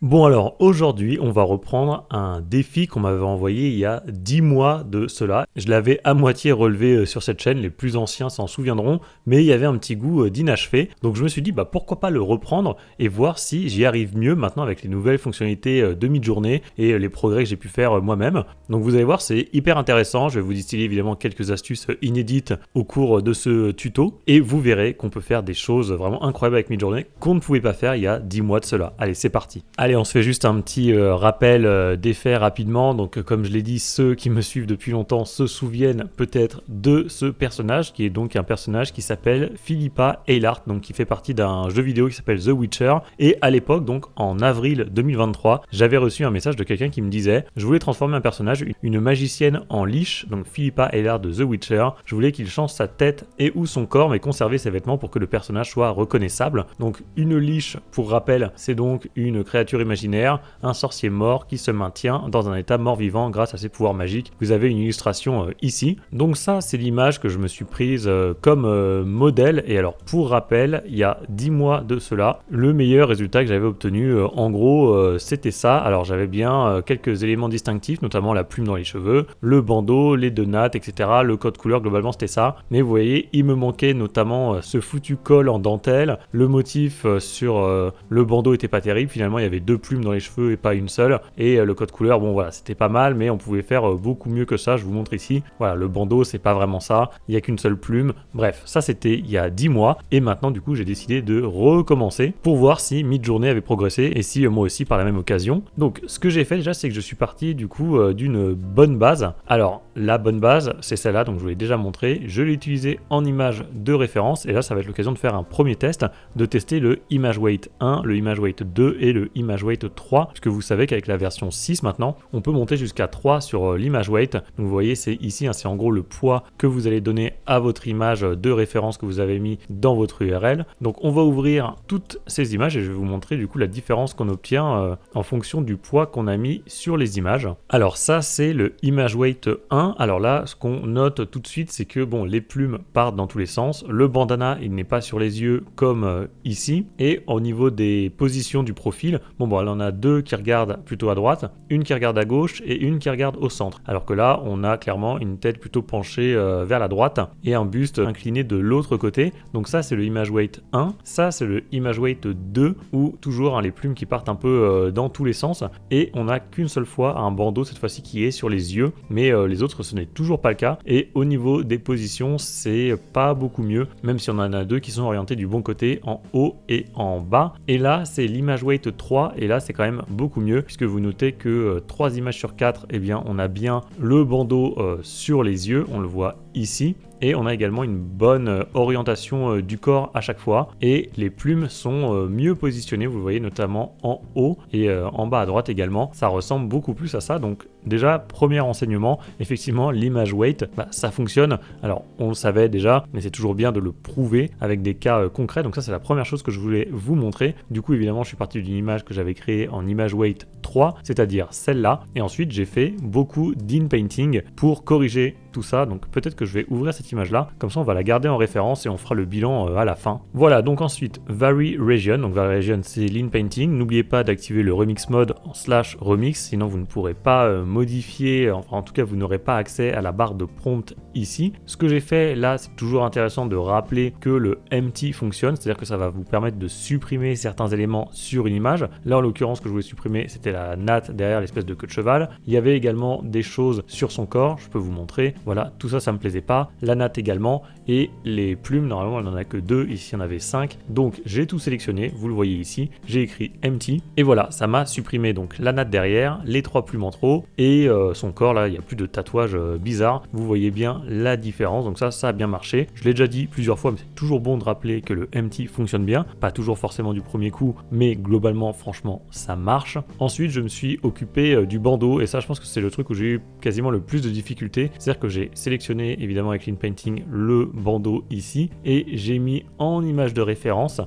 Bon alors aujourd'hui on va reprendre un défi qu'on m'avait envoyé il y a 10 mois de cela. Je l'avais à moitié relevé sur cette chaîne, les plus anciens s'en souviendront, mais il y avait un petit goût d'inachevé. Donc je me suis dit pourquoi pas le reprendre et voir si j'y arrive mieux maintenant avec les nouvelles fonctionnalités de mid-journée et les progrès que j'ai pu faire moi-même. Donc vous allez voir, c'est hyper intéressant, je vais vous distiller évidemment quelques astuces inédites au cours de ce tuto et vous verrez qu'on peut faire des choses vraiment incroyables avec mid-journée qu'on ne pouvait pas faire il y a 10 mois de cela. Allez, c'est parti. Allez, on se fait juste un petit rappel des faits rapidement. Donc comme je l'ai dit, ceux qui me suivent depuis longtemps se souviennent peut-être de ce personnage, qui est donc un personnage qui s'appelle Philippa Eilhart, donc qui fait partie d'un jeu vidéo qui s'appelle The Witcher. Et à l'époque, donc en avril 2023, j'avais reçu un message de quelqu'un qui me disait « Je voulais transformer un personnage, une magicienne en liche, donc Philippa Eilhart de The Witcher. Je voulais qu'il change sa tête et ou son corps, mais conserver ses vêtements pour que le personnage soit reconnaissable. » Donc une liche, pour rappel, c'est donc une créature imaginaire, un sorcier mort qui se maintient dans un état mort-vivant grâce à ses pouvoirs magiques. Vous avez une illustration ici. Donc ça, c'est l'image que je me suis prise comme modèle. Et alors, pour rappel, il y a 10 mois de cela, le meilleur résultat que j'avais obtenu, en gros, c'était ça. Alors, j'avais bien quelques éléments distinctifs, notamment la plume dans les cheveux, le bandeau, les deux nattes, etc. Le code couleur, globalement, c'était ça. Mais vous voyez, il me manquait notamment ce foutu col en dentelle. Le motif sur le bandeau était pas terrible. Finalement, il y avait deux plumes dans les cheveux et pas une seule. Et le code couleur, bon voilà, c'était pas mal, mais on pouvait faire beaucoup mieux que ça. Je vous montre ici. Voilà, le bandeau, c'est pas vraiment ça. Il n'y a qu'une seule plume. Bref, ça c'était il y a 10 mois. Et maintenant, du coup, j'ai décidé de recommencer pour voir si mid-journée avait progressé et si moi aussi par la même occasion. Donc, ce que j'ai fait déjà, c'est que je suis parti du coup d'une bonne base. Alors, la bonne base, c'est celle-là, donc je vous l'ai déjà montré. Je l'ai utilisée en image de référence. Et là, ça va être l'occasion de faire un premier test, de tester le Image Weight 1, le Image Weight 2 et le Image Weight 3, parce que vous savez qu'avec la version 6 maintenant, on peut monter jusqu'à 3 sur l'Image Weight. Donc vous voyez, c'est ici, c'est en gros le poids que vous allez donner à votre image de référence que vous avez mis dans votre URL. Donc on va ouvrir toutes ces images et je vais vous montrer du coup la différence qu'on obtient en fonction du poids qu'on a mis sur les images. Alors ça, c'est le Image Weight 1. Alors là, ce qu'on note tout de suite, c'est que bon, les plumes partent dans tous les sens. Le bandana, il n'est pas sur les yeux comme ici. Et au niveau des positions du profil, bon, elle en a deux qui regardent plutôt à droite, une qui regarde à gauche et une qui regarde au centre. Alors que là, on a clairement une tête plutôt penchée vers la droite et un buste incliné de l'autre côté. Donc ça, c'est le Image Weight 1. Ça, c'est le Image Weight 2, où toujours les plumes qui partent un peu dans tous les sens. Et on n'a qu'une seule fois un bandeau, cette fois-ci, qui est sur les yeux. Mais les autres, ce n'est toujours pas le cas. Et au niveau des positions, c'est pas beaucoup mieux, même si on en a deux qui sont orientés du bon côté, en haut et en bas. Et là, c'est l'Image Weight 3. Et là, c'est quand même beaucoup mieux, puisque vous notez que 3 images sur 4, eh bien, on a bien le bandeau sur les yeux. On le voit ici. Et on a également une bonne orientation du corps à chaque fois. Et les plumes sont mieux positionnées, vous le voyez notamment en haut et en bas à droite également. Ça ressemble beaucoup plus à ça. Donc déjà, premier renseignement, effectivement, l'image weight, ça fonctionne. Alors, on le savait déjà, mais c'est toujours bien de le prouver avec des cas concrets. Donc ça, c'est la première chose que je voulais vous montrer. Du coup, évidemment, je suis parti d'une image que j'avais créée en image weight 3, c'est-à-dire celle-là. Et ensuite, j'ai fait beaucoup d'inpainting pour corriger tout ça. Donc peut-être que je vais ouvrir cette image là, comme ça on va la garder en référence et on fera le bilan à la fin. Voilà, donc ensuite Vary Region, donc Vary Region c'est l'inpainting. N'oubliez pas d'activer le remix mode en /remix, sinon vous ne pourrez pas modifier, enfin en tout cas vous n'aurez pas accès à la barre de prompt ici. Ce que j'ai fait là, c'est toujours intéressant de rappeler que le empty fonctionne, c'est-à-dire que ça va vous permettre de supprimer certains éléments sur une image. Là en l'occurrence, ce que je voulais supprimer, c'était la natte derrière l'espèce de queue de cheval. Il y avait également des choses sur son corps, je peux vous montrer. Voilà, tout ça, ça me plaisait pas. La natte également. Et les plumes, normalement, elle n'en a que 2. Ici, il y en avait 5. Donc, j'ai tout sélectionné. Vous le voyez ici. J'ai écrit empty. Et voilà, ça m'a supprimé donc la natte derrière, les 3 plumes en trop et son corps. Là, il n'y a plus de tatouage bizarre. Vous voyez bien la différence. Donc ça a bien marché. Je l'ai déjà dit plusieurs fois, mais c'est toujours bon de rappeler que le empty fonctionne bien. Pas toujours forcément du premier coup, mais globalement, franchement, ça marche. Ensuite, je me suis occupé du bandeau. Et ça, je pense que c'est le truc où j'ai eu quasiment le plus de difficultés. C'est-à-dire que j'ai sélectionné évidemment avec l'inpainting le bandeau ici et j'ai mis en image de référence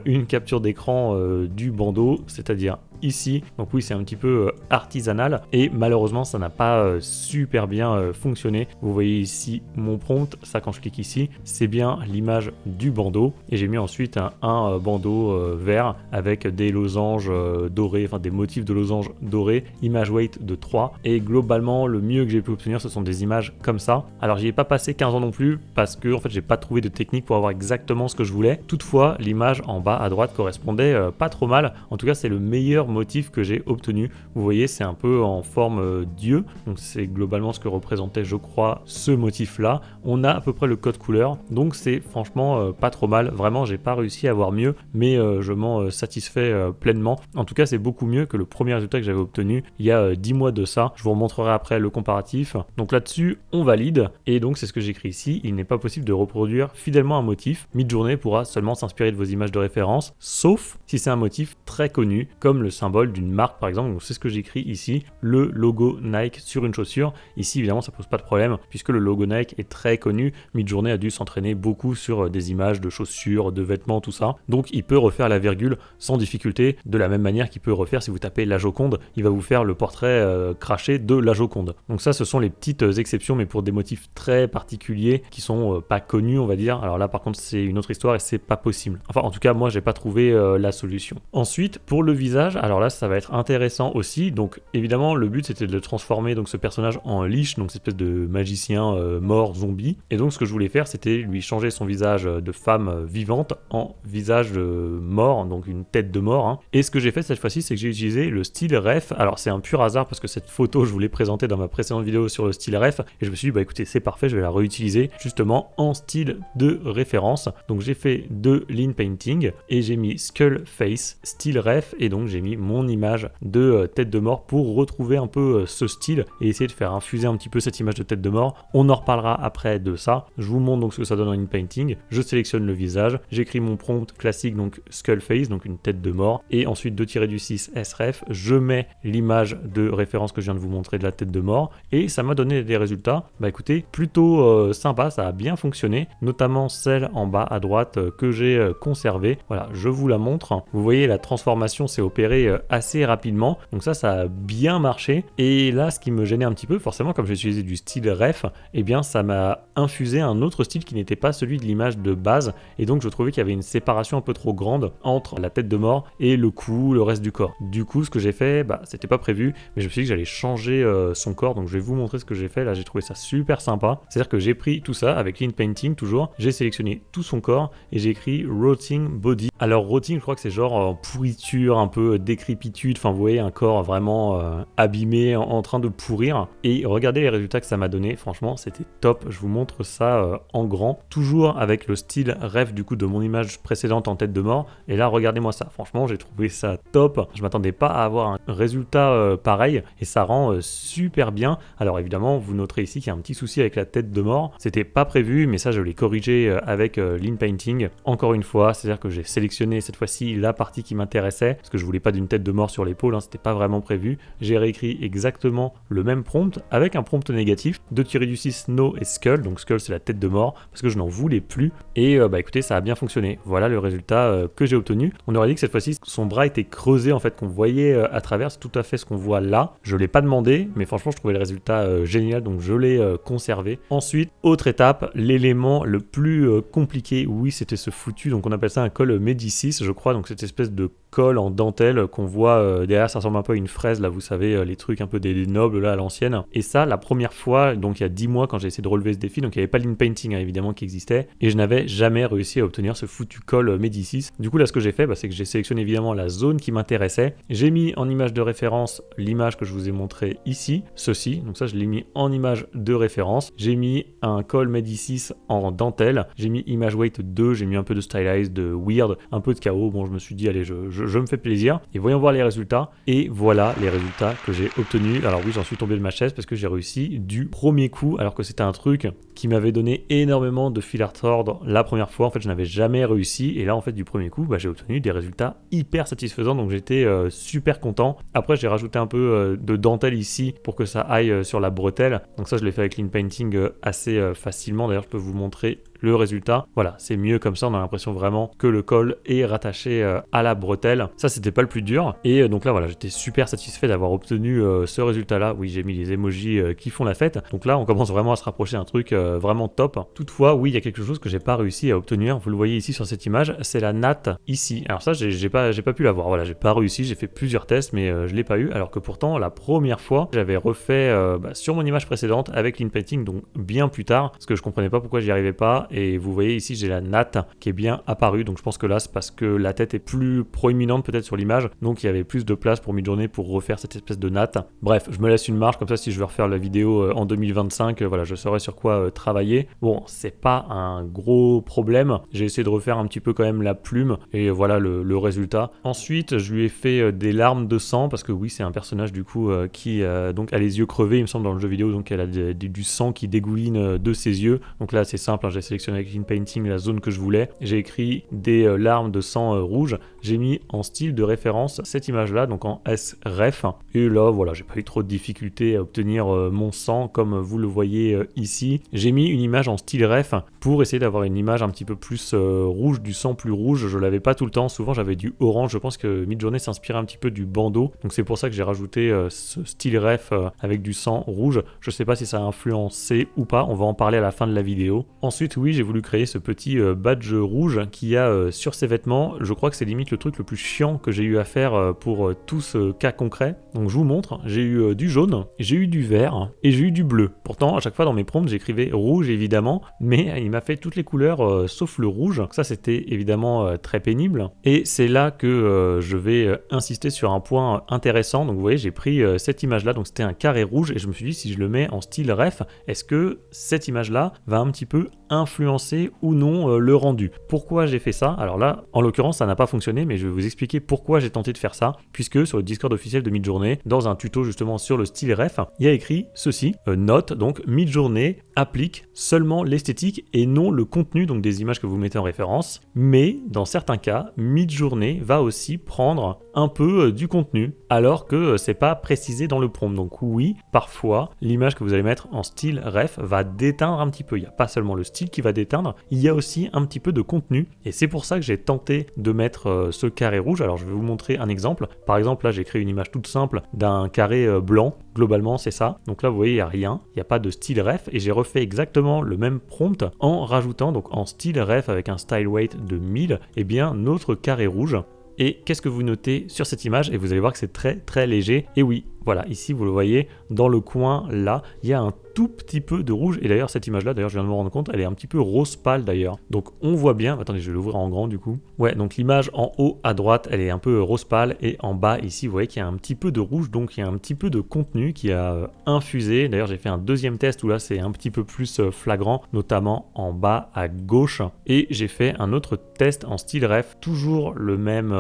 une capture d'écran du bandeau, c'est-à-dire ici. Donc oui, c'est un petit peu artisanal et malheureusement ça n'a pas super bien fonctionné. Vous voyez ici mon prompt, ça quand je clique ici, c'est bien l'image du bandeau et j'ai mis ensuite un bandeau vert avec des losanges dorés, enfin des motifs de losanges dorés, image weight de 3 et globalement le mieux que j'ai pu obtenir ce sont des images comme ça. Alors j'y ai pas passé 15 ans non plus parce que en fait j'ai pas trouvé de technique pour avoir exactement ce que je voulais. Toutefois l'image en bas à droite correspondait pas trop mal. En tout cas c'est le meilleur motif que j'ai obtenu. Vous voyez c'est un peu en forme d'yeux, donc c'est globalement ce que représentait je crois ce motif là. On a à peu près le code couleur, donc c'est franchement pas trop mal. Vraiment j'ai pas réussi à avoir mieux, mais je m'en satisfais pleinement. En tout cas c'est beaucoup mieux que le premier résultat que j'avais obtenu il y a 10 mois de ça. Je vous remontrerai après le comparatif. Donc là-dessus on valide et donc c'est ce que j'écris ici. Il n'est pas possible de reproduire fidèlement un motif. Midjourney pourra seulement s'inspirer de vos images de référence, sauf si c'est un motif très connu comme le symbole d'une marque par exemple. Donc c'est ce que j'écris ici, le logo Nike sur une chaussure. Ici évidemment ça pose pas de problème puisque le logo Nike est très connu. Midjourney a dû s'entraîner beaucoup sur des images de chaussures, de vêtements, tout ça. Donc il peut refaire la virgule sans difficulté, de la même manière qu'il peut refaire si vous tapez la Joconde, il va vous faire le portrait craché de la Joconde. Donc ça ce sont les petites exceptions, mais pour des motifs très particuliers qui sont pas connus on va dire. Alors là par contre c'est une autre histoire et c'est pas possible. Enfin en tout cas moi j'ai pas trouvé la solution. Ensuite pour le visage, alors là ça va être intéressant aussi. Donc évidemment le but c'était de transformer donc ce personnage en Lich, donc cette espèce de magicien mort zombie. Et donc ce que je voulais faire c'était lui changer son visage de femme vivante en visage mort, donc une tête de mort. Hein. Et ce que j'ai fait cette fois-ci c'est que j'ai utilisé le style ref. Alors c'est un pur hasard parce que cette photo je vous l'ai présentée dans ma précédente vidéo sur le style ref et je me suis dit bah écoutez c'est parfait, je vais la réutiliser justement en style de référence. Donc j'ai fait de lean painting et j'ai mis skull face style ref et donc j'ai mis mon image de tête de mort pour retrouver un peu ce style et essayer de faire infuser un petit peu cette image de tête de mort. On en reparlera après de ça. Je vous montre donc ce que ça donne en lean painting. Je sélectionne le visage, j'écris mon prompt classique donc skull face, donc une tête de mort et ensuite 2-6 sref, je mets l'image de référence que je viens de vous montrer de la tête de mort et ça m'a donné des résultats. Bah écoutez, plutôt sympa, ça a bien fonctionné, notamment celle en bas à droite que j'ai conservée. Voilà, je vous la montre. Vous voyez la transformation s'est opérée assez rapidement, donc ça a bien marché. Et là ce qui me gênait un petit peu, forcément comme j'ai utilisé du style ref, et bien ça m'a infusé un autre style qui n'était pas celui de l'image de base et donc je trouvais qu'il y avait une séparation un peu trop grande entre la tête de mort et le cou, le reste du corps. Du coup ce que j'ai fait, bah c'était pas prévu, mais je me suis dit que j'allais changer son corps, donc je vais vous montrer ce que j'ai fait. Là j'ai trouvé ça super sympa, c'est à dire que j'ai pris tout ça avec lean painting toujours, j'ai sélectionné tout son corps et j'ai écrit rotting body. Alors rotting je crois que c'est genre pourriture, un peu décrépitude, enfin vous voyez un corps vraiment abîmé, en train de pourrir. Et regardez les résultats que ça m'a donné, franchement c'était top. Je vous montre ça en grand, toujours avec le style ref du coup de mon image précédente en tête de mort. Et là regardez-moi ça, franchement j'ai trouvé ça top. Je m'attendais pas à avoir un résultat pareil et ça rend super bien. Alors évidemment vous noterez ici qu'il y a un petit souci avec la tête de mort, c'était pas prévu mais ça je l'ai corrigé avec lean painting. Encore une fois, c'est à dire que j'ai sélectionné cette fois-ci la partie qui m'intéressait parce que je voulais pas d'une tête de mort sur l'épaule, hein, c'était pas vraiment prévu. J'ai réécrit exactement le même prompt avec un prompt négatif, 2-6 no et skull, donc skull c'est la tête de mort parce que je n'en voulais plus et bah écoutez ça a bien fonctionné. Voilà le résultat que j'ai obtenu. On aurait dit que cette fois-ci son bras était creusé en fait, qu'on voyait à travers, c'est tout à fait ce qu'on voit là. Je l'ai pas demandé mais franchement je trouvais le résultat génial donc je l'ai conservé. Ensuite autre étape, l'élément le plus compliqué, oui c'était ce foutu, donc on appelle ça un col Médicis je crois, donc cette espèce de col en dentelle qu'on voit derrière, ça ressemble un peu à une fraise là, vous savez les trucs un peu des nobles là à l'ancienne. Et ça la première fois, donc il y a 10 mois quand j'ai essayé de relever ce défi, donc il n'y avait pas lean painting hein, évidemment qui existait et je n'avais jamais réussi à obtenir ce foutu col Médicis. Du coup là ce que j'ai fait c'est que j'ai sélectionné évidemment la zone qui m'intéressait, j'ai mis en image de référence l'image que je vous ai montré ici, ceci, donc ça je l'ai mis en image de référence, j'ai mis un col Médicis en dentelle, j'ai mis image weight 2, j'ai mis un peu de stylized, de weird, un peu de chaos, bon je me suis dit allez je me fais plaisir et voyons voir les résultats. Et voilà les résultats que j'ai obtenus. Alors oui j'en suis tombé de ma chaise parce que j'ai réussi du premier coup alors que c'était un truc qui m'avait donné énormément de fil à retordre la première fois. En fait, je n'avais jamais réussi et là, en fait, du premier coup, j'ai obtenu des résultats hyper satisfaisants, donc j'étais super content. Après, j'ai rajouté un peu de dentelle ici pour que ça aille sur la bretelle. Donc ça, je l'ai fait avec l'InPainting assez facilement. D'ailleurs, je peux vous montrer le résultat. Voilà, c'est mieux comme ça, on a l'impression vraiment que le col est rattaché à la bretelle. Ça, c'était pas le plus dur. Et donc là, voilà, j'étais super satisfait d'avoir obtenu ce résultat-là. Oui, j'ai mis les emojis qui font la fête. Donc là, on commence vraiment à se rapprocher d'un truc vraiment top. Toutefois, oui, il y a quelque chose que j'ai pas réussi à obtenir. Vous le voyez ici sur cette image, c'est la natte ici. Alors ça, j'ai pas pu l'avoir. Voilà, j'ai pas réussi. J'ai fait plusieurs tests, mais je l'ai pas eu. Alors que pourtant, la première fois, j'avais refait sur mon image précédente avec l'InPainting, donc bien plus tard, parce que je comprenais pas pourquoi j'y arrivais pas. Et vous voyez ici, j'ai la natte qui est bien apparue. Donc je pense que là, c'est parce que la tête est plus proéminente peut-être sur l'image. Donc il y avait plus de place pour Midjourney pour refaire cette espèce de natte. Bref, je me laisse une marge comme ça si je veux refaire la vidéo en 2025. Voilà, je saurai sur quoi travailler. Bon, c'est pas un gros problème. J'ai essayé de refaire un petit peu quand même la plume. Et voilà le résultat. Ensuite, je lui ai fait des larmes de sang parce que oui, c'est un personnage du coup qui donc a les yeux crevés, il me semble, dans le jeu vidéo. Donc elle a du sang qui dégouline de ses yeux. Donc là, c'est simple, hein, j'ai sélectionné avec l'InPainting la zone que je voulais. J'ai écrit des larmes de sang rouge. J'ai mis en style de référence cette image-là, donc en sref. Et là, voilà, j'ai pas eu trop de difficultés à obtenir mon sang comme vous le voyez ici. J'ai mis une image en style ref pour essayer d'avoir une image un petit peu plus rouge, du sang plus rouge. Je l'avais pas tout le temps. Souvent, j'avais du orange. Je pense que Midjourney s'inspirait un petit peu du bandeau. Donc c'est pour ça que j'ai rajouté ce style ref avec du sang rouge. Je sais pas si ça a influencé ou pas. On va en parler à la fin de la vidéo. Ensuite, oui, j'ai voulu créer ce petit badge rouge qu'il y a sur ses vêtements. Je crois que c'est limite le truc le plus chiant que j'ai eu à faire pour tout ce cas concret. Donc je vous montre, j'ai eu du jaune, j'ai eu du vert et j'ai eu du bleu. Pourtant, à chaque fois dans mes prompts, j'écrivais rouge évidemment, mais il m'a fait toutes les couleurs sauf le rouge. Ça, c'était évidemment très pénible. Et c'est là que je vais insister sur un point intéressant. Donc vous voyez, j'ai pris cette image-là, donc c'était un carré rouge et je me suis dit si je le mets en style ref, est-ce que cette image-là va un petit peu influencer ou non le rendu. Pourquoi j'ai fait ça? Alors là, en l'occurrence, ça n'a pas fonctionné, mais je vais vous expliquer pourquoi j'ai tenté de faire ça, puisque sur le Discord officiel de Midjourney, dans un tuto justement sur le style ref, il y a écrit ceci, note, donc Midjourney applique seulement l'esthétique et non le contenu, donc des images que vous mettez en référence, mais dans certains cas, Midjourney va aussi prendre un peu du contenu, alors que c'est pas précisé dans le prompt. Donc oui, parfois, l'image que vous allez mettre en style ref va déteindre un petit peu. Il n'y a pas seulement le style qui va déteindre, il y a aussi un petit peu de contenu et c'est pour ça que j'ai tenté de mettre ce carré rouge. Alors je vais vous montrer un exemple. Par exemple là j'ai créé une image toute simple d'un carré blanc, globalement c'est ça. Donc là vous voyez il n'y a rien, il n'y a pas de style ref et j'ai refait exactement le même prompt en rajoutant donc en style ref avec un style weight de 1000 et bien notre carré rouge. Et qu'est-ce que vous notez sur cette image? Et vous allez voir que c'est très léger. Et oui, voilà, ici vous le voyez, dans le coin là, il y a un tout petit peu de rouge. Et d'ailleurs, cette image-là, d'ailleurs, je viens de me rendre compte, elle est un petit peu rose pâle d'ailleurs. Donc on voit bien, attendez, je vais l'ouvrir en grand du coup. Ouais, donc l'image en haut à droite, elle est un peu rose pâle. Et en bas ici, vous voyez qu'il y a un petit peu de rouge. Donc il y a un petit peu de contenu qui a infusé. D'ailleurs, j'ai fait un deuxième test où là, c'est un petit peu plus flagrant, notamment en bas à gauche. Et j'ai fait un autre test en style ref, toujours le même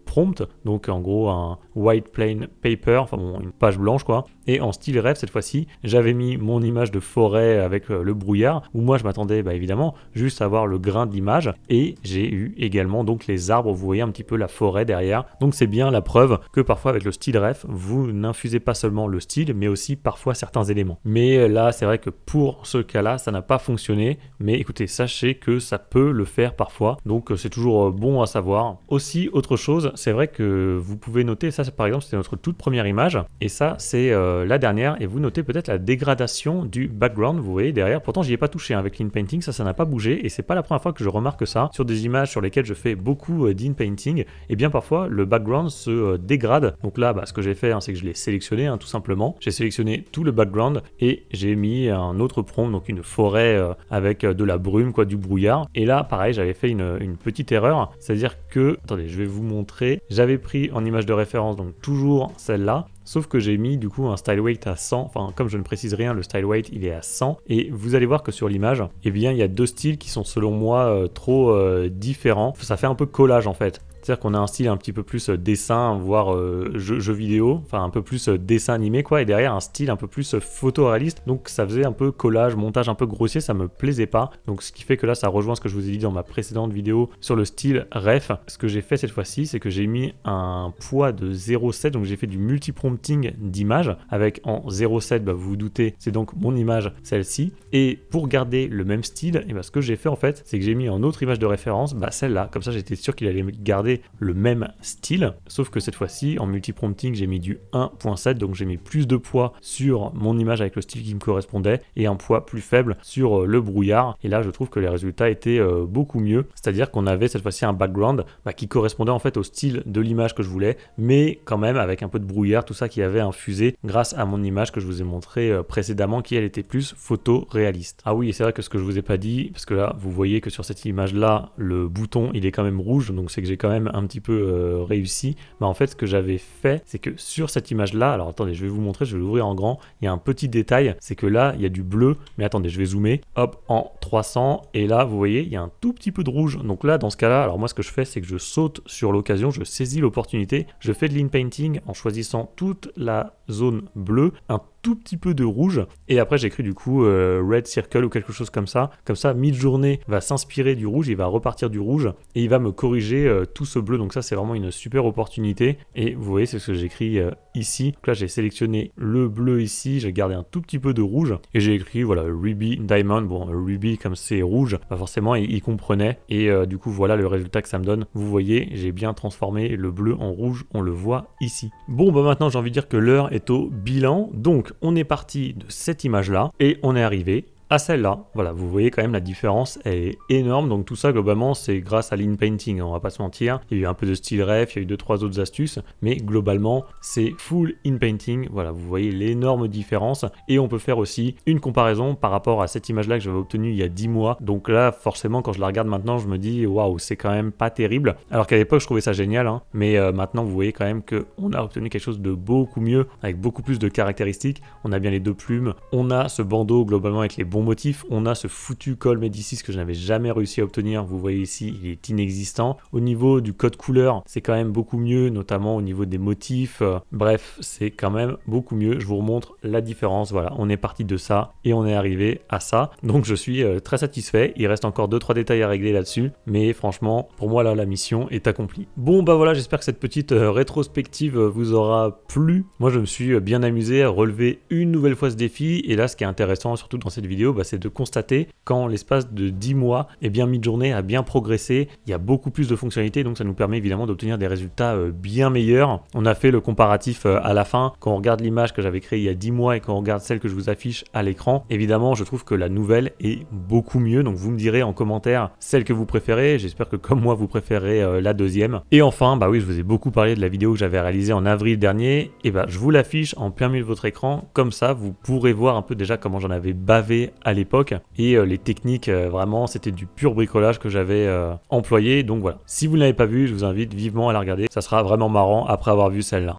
prompt. Donc en gros, un white plain paper, enfin bon, une page blanche quoi. Et en style ref, cette fois-ci, j'avais mis mon image de forêt avec le brouillard, où moi je m'attendais évidemment juste à voir le grain d'image, et j'ai eu également donc les arbres, vous voyez un petit peu la forêt derrière. Donc c'est bien la preuve que parfois avec le style ref, vous n'infusez pas seulement le style, mais aussi parfois certains éléments. Mais là, c'est vrai que pour ce cas-là, ça n'a pas fonctionné, mais écoutez, sachez que ça peut le faire parfois, donc c'est toujours bon à savoir. Aussi, autre chose, c'est vrai que vous pouvez noter, ça par exemple, c'était notre toute première image, et ça c'est la dernière, et vous notez peut-être la dégradation du background, vous voyez derrière. Pourtant j'y ai pas touché avec l'InPainting, ça n'a pas bougé, et c'est pas la première fois que je remarque ça sur des images sur lesquelles je fais beaucoup d'InPainting. Et bien parfois le background se dégrade. Donc là ce que j'ai fait, c'est que je l'ai sélectionné tout simplement. J'ai sélectionné tout le background et j'ai mis un autre prompt, donc une forêt avec de la brume, du brouillard. Et là pareil, j'avais fait une petite erreur, c'est à dire que, attendez, je vais vous montrer, j'avais pris en image de référence donc toujours celle-là, sauf que j'ai mis du coup un style weight à 100, enfin comme je ne précise rien, le style weight il est à 100, et vous allez voir que sur l'image, eh bien il y a deux styles qui sont selon moi trop différents. Ça fait un peu collage en fait. c'est-à-dire qu'on a un style un petit peu plus dessin, voire jeu vidéo, enfin un peu plus dessin animé quoi, et derrière un style un peu plus photoréaliste, donc ça faisait un peu collage, montage un peu grossier, ça me plaisait pas, donc ce qui fait que là ça rejoint ce que je vous ai dit dans ma précédente vidéo sur le style ref. Ce que j'ai fait cette fois-ci, c'est que j'ai mis un poids de 0,7, donc j'ai fait du multiprompting d'image avec en 0,7, bah, vous vous doutez, c'est donc mon image, celle-ci, et pour garder le même style, et bah, ce que j'ai fait en fait, c'est que j'ai mis en autre image de référence, bah, celle-là, comme ça j'étais sûr qu'il allait garder le même style, sauf que cette fois-ci, en multiprompting, j'ai mis du 1,7, donc j'ai mis plus de poids sur mon image avec le style qui me correspondait, et un poids plus faible sur le brouillard, et là je trouve que les résultats étaient beaucoup mieux, c'est-à-dire qu'on avait cette fois-ci un background qui correspondait en fait au style de l'image que je voulais, mais quand même avec un peu de brouillard, tout ça qui avait infusé grâce à mon image que je vous ai montré précédemment, qui elle était plus photoréaliste. Ah oui, et c'est vrai que ce que je vous ai pas dit, parce que là vous voyez que sur cette image là le bouton il est quand même rouge, donc c'est que j'ai quand même un petit peu réussi. Mais en fait ce que j'avais fait, c'est que sur cette image là, alors attendez, je vais vous montrer, je vais l'ouvrir en grand, il y a un petit détail, c'est que là il y a du bleu, mais attendez, je vais zoomer, hop, en 300, et là vous voyez il y a un tout petit peu de rouge. Donc là dans ce cas là, alors moi ce que je fais, c'est que je saute sur l'occasion, je saisis l'opportunité, je fais de l'inpainting en choisissant toute la zone bleue, un tout petit peu de rouge, et après j'écris du coup red circle ou quelque chose comme ça. Mid-journée va s'inspirer du rouge, il va repartir du rouge et il va me corriger tout ce bleu. Donc ça c'est vraiment une super opportunité, et vous voyez c'est ce que j'écris ici. Donc là j'ai sélectionné le bleu ici, j'ai gardé un tout petit peu de rouge et j'ai écrit voilà Ruby Diamond. Bon, Ruby comme c'est rouge, pas forcément il comprenait, et du coup voilà le résultat que ça me donne. Vous voyez, j'ai bien transformé le bleu en rouge, on le voit ici. Bon bah maintenant j'ai envie de dire que l'heure est au bilan, donc on est parti de cette image là et on est arrivé à celle-là. Voilà, vous voyez quand même la différence, elle est énorme. Donc tout ça globalement c'est grâce à l'inpainting, on va pas se mentir. Il y a eu un peu de style ref, il y a eu 2-3 autres astuces, mais globalement c'est full inpainting. Voilà, vous voyez l'énorme différence, et on peut faire aussi une comparaison par rapport à cette image là que j'avais obtenue il y a 10 mois. Donc là forcément quand je la regarde maintenant je me dis waouh, c'est quand même pas terrible, alors qu'à l'époque je trouvais ça génial hein. Mais maintenant vous voyez quand même que on a obtenu quelque chose de beaucoup mieux, avec beaucoup plus de caractéristiques. On a bien les deux plumes, on a ce bandeau globalement avec les bons motifs, on a ce foutu col Médicis que je n'avais jamais réussi à obtenir, vous voyez ici il est inexistant. Au niveau du code couleur c'est quand même beaucoup mieux, notamment au niveau des motifs, bref c'est quand même beaucoup mieux. Je vous remontre la différence, voilà, on est parti de ça et on est arrivé à ça, donc je suis très satisfait. Il reste encore 2-3 détails à régler là-dessus, mais franchement pour moi là la mission est accomplie. Bon bah voilà, j'espère que cette petite rétrospective vous aura plu. Moi je me suis bien amusé à relever une nouvelle fois ce défi, et là ce qui est intéressant surtout dans cette vidéo, c'est de constater qu'en l'espace de 10 mois, et bien Midjourney a bien progressé, il y a beaucoup plus de fonctionnalités, donc ça nous permet évidemment d'obtenir des résultats bien meilleurs. On a fait le comparatif à la fin, quand on regarde l'image que j'avais créée il y a 10 mois et quand on regarde celle que je vous affiche à l'écran, évidemment je trouve que la nouvelle est beaucoup mieux, donc vous me direz en commentaire celle que vous préférez. J'espère que comme moi vous préférez la deuxième. Et enfin, bah oui, je vous ai beaucoup parlé de la vidéo que j'avais réalisée en avril dernier, et bah je vous l'affiche en plein milieu de votre écran, comme ça vous pourrez voir un peu déjà comment j'en avais bavé à l'époque, et les techniques vraiment c'était du pur bricolage que j'avais employé. Donc voilà, si vous ne l'avez pas vu, je vous invite vivement à la regarder, ça sera vraiment marrant après avoir vu celle-là.